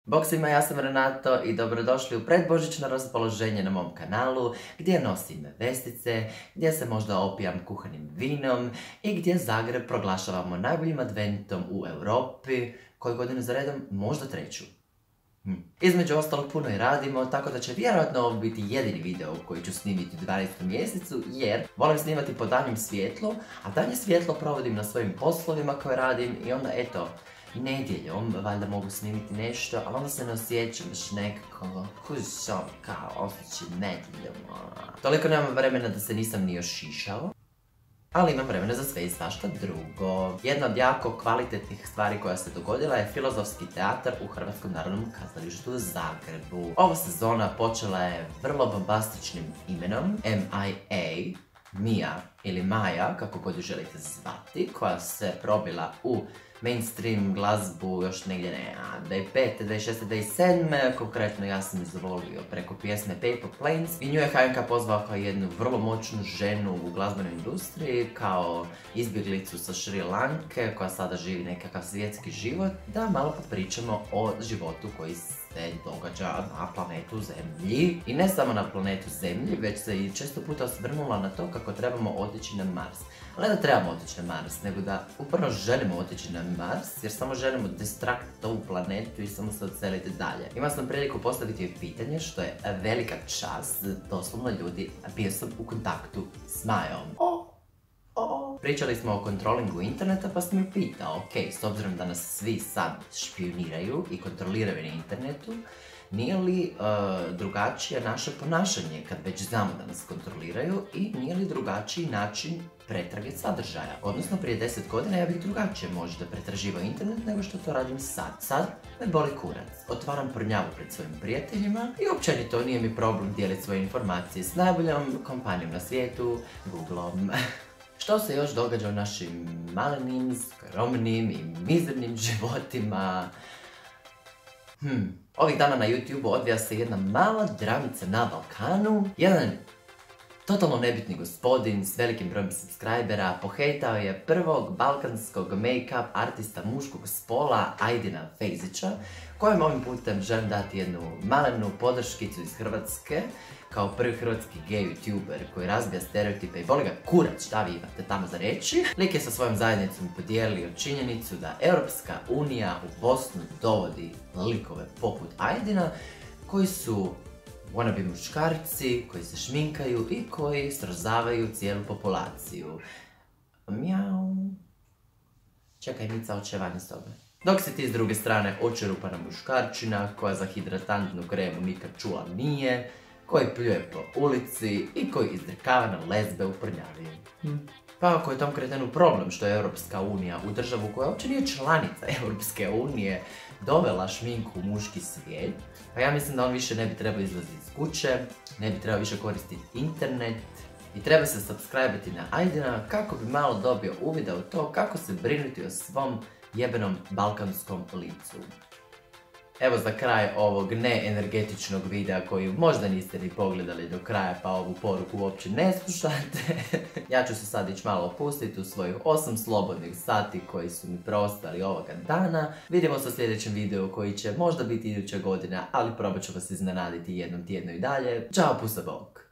Bok svima, ja sam Renato i dobrodošli u predbožićno raspoloženje na mom kanalu gdje nosim vestice, gdje se možda opijam kuhanim vinom i gdje Zagreb proglašavamo najboljim adventom u Europi, koju godinu za redom možda treću. Između ostalog puno i radimo, tako da će vjerojatno ovo biti jedini video koji ću snimiti u 12. mjesecu, jer volim snimati po danjem svjetlu, a danje svjetlo provodim na svojim poslovima koje radim i onda eto, nedjeljom valjda mogu snimiti nešto, ali onda se ne osjećam baš nekako kao osjećaj nedjeljom. Toliko nemam vremena da se nisam ni ošišao, ali imam vremena za sve i svašta drugo. Jedna od jako kvalitetnih stvari koja se dogodila je Filozofski teatar u Hrvatskom narodnom kazalištu u Zagrebu. Ova sezona počela je vrlo bombastičnim imenom MIA, Mia ili Maja, kako god ju želite zvati, koja se probila u mainstream glazbu još negdje 2005. 2006. 2007. Konkretno ja sam izvolio preko pjesme Paper Planes i nju je HNK pozvao kao jednu vrlo moćnu ženu u glazbenoj industriji, kao izbjeglicu sa Šri Lanke koja sada živi nekakav svjetski život, da malo popričamo o životu koji se događa na planetu Zemlji. I ne samo na planetu Zemlji, već se i često puta osvrnula na to kako trebamo otići na Mars. Ne da trebamo otići na Mars, nego da upravo želimo otići na Mars, jer samo želimo destrakti ovu planetu i samo se odseliti dalje. Imao sam priliku postaviti joj pitanje, što je velika čast, doslovno ljudi, bio sam u kontaktu s Majom. Pričali smo o kontrolingu interneta, pa sam ju pitao, ok, s obzirom da nas svi sad špioniraju i kontroliraju na internetu, nije li drugačije naše ponašanje kad već znamo da nas kontroliraju i nije li drugačiji način pretrage sadržaja? Odnosno, prije 10 godina ja bih drugačije možda pretraživao internet nego što to radim sad. Sad me boli kurac, otvaram prnjavu pred svojim prijateljima i općenito nije mi problem dijeliti svoje informacije s najboljom kompanijom na svijetu, Googleom. Što se još događa u našim malenim, skromnim i mizernim životima? Ovih dana na YouTube-u odvija se jedna mala dramica na Balkanu. Jedan totalno nebitni gospodin s velikim brojem subscribera pohejtao je prvog balkanskog make-up artista muškog spola Ajdina Fejzića, kojem ovim putem želim dati jednu malenu podrškicu iz Hrvatske, kao prvi hrvatski gay youtuber koji razbija stereotipe i boli ga kurac šta vi imate tamo za reći. Lik je sa svojom zajednicom podijelio činjenicu da Europska unija u Bosnu dovodi likove poput Ajdina koji su wannabe muškarci, koji se šminkaju i koji srozavaju cijelu populaciju. Mjau. Čekaj, Mica oće van iz sobe. Dok si ti s druge strane očerupana muškarčina koja za hidratantnu kremu nikad čula nije, koji pljuje po ulici i koji izdrkava na lezbe u prnjavi. Pa ako je tom kretenu problem što je Europska unija u državu koja uopće nije članica Europske unije dovela šminku u muški svijet, pa ja mislim da on više ne bi trebao izlaziti iz kuće, ne bi trebao više koristiti internet i treba se subscribe-ati na Ajdina kako bi malo dobio uvida u to kako se brinuti o svom jebenom balkanskom licu. Evo za kraj ovog neenergetičnog videa koji možda niste ni pogledali do kraja pa ovu poruku uopće ne slušate. Ja ću se sad ići malo opustiti u svojih 8 slobodnih sati koji su mi preostali ovoga dana. Vidimo se u sljedećem videu koji će možda biti iduće godine, ali probat ću vas iznenaditi jednom tjednu i dalje. Ćao, pusa bok!